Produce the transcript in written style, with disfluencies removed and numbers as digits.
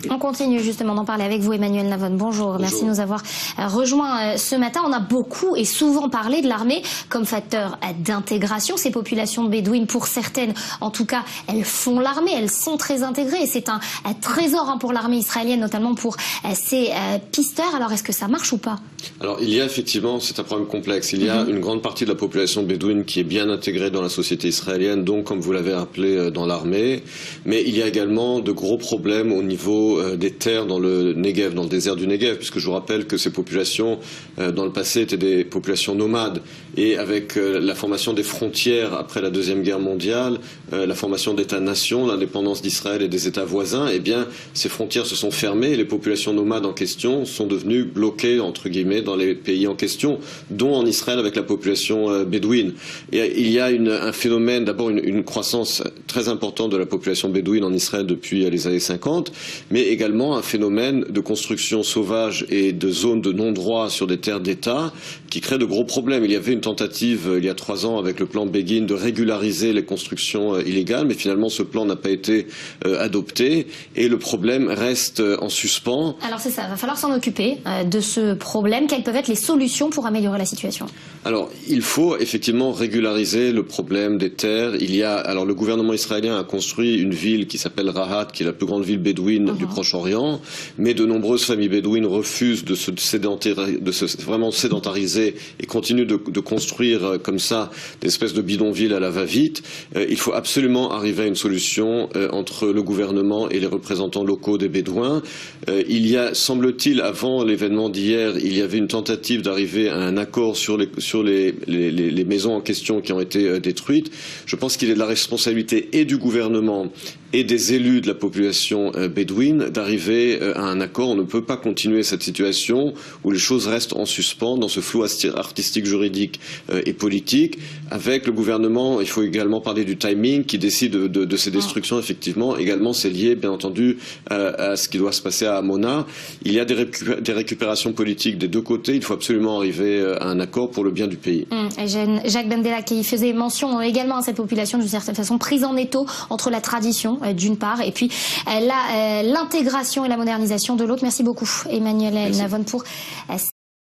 On continue justement d'en parler avec vous, Emmanuel Navon. Bonjour, merci de nous avoir rejoints ce matin. On a beaucoup et souvent parlé de l'armée comme facteur d'intégration. Ces populations bédouines, pour certaines, en tout cas, elles font l'armée, elles sont très intégrées. C'est un trésor pour l'armée israélienne, notamment pour ses pisteurs. Alors, est-ce que ça marche ou pas? Alors, il y a effectivement, c'est un problème complexe. Il y a une grande partie de la population bédouine qui est bien intégrée dans la société israélienne, donc, comme vous l'avez rappelé, dans l'armée. Mais il y a également de gros problèmes au niveau des terres dans le Negev, dans le désert du Negev, puisque je vous rappelle que ces populations, dans le passé, étaient des populations nomades. Et avec la formation des frontières après la Deuxième Guerre mondiale, la formation d'États-nations, l'indépendance d'Israël et des États voisins, eh bien, ces frontières se sont fermées et les populations nomades en question sont devenues bloquées, entre guillemets, dans les pays en question, dont en Israël avec la population bédouine. Et il y a un phénomène, d'abord une croissance très importante de la population bédouine en Israël depuis les années 50, mais également un phénomène de construction sauvage et de zones de non-droit sur des terres d'État qui crée de gros problèmes. Il y avait une tentative il y a 3 ans avec le plan Begin de régulariser les constructions illégales, mais finalement ce plan n'a pas été adopté et le problème reste en suspens. Alors c'est ça, il va falloir s'en occuper de ce problème. Quelles peuvent être les solutions pour améliorer la situation? Alors il faut effectivement régulariser le problème des terres. Alors le gouvernement israélien a construit une ville qui s'appelle Rahat, qui est la plus grande ville bédouine du Proche-Orient, mais de nombreuses familles bédouines refusent de se vraiment sédentariser et continuent de construire comme ça des espèces de bidonvilles à la va-vite. Il faut absolument arriver à une solution entre le gouvernement et les représentants locaux des Bédouins. Il y a, semble-t-il, avant l'événement d'hier, il y avait une tentative d'arriver à un accord sur les maisons en question qui ont été détruites. Je pense qu'il est de la responsabilité et du gouvernement et des élus de la population bédouine d'arriver à un accord. On ne peut pas continuer cette situation où les choses restent en suspens dans ce flou artistique, juridique et politique. Avec le gouvernement, il faut également parler du timing qui décide de ces destructions, effectivement. Également, c'est lié, bien entendu, à ce qui doit se passer à Hamona. Il y a des récupérations politiques des deux côtés. Il faut absolument arriver à un accord pour le bien du pays. Jacques Bendela qui faisait mention également à cette population, d'une certaine façon, prise en étau entre la tradition d'une part et puis l'intégration et la modernisation de l'autre. Merci beaucoup Emmanuel Navon pour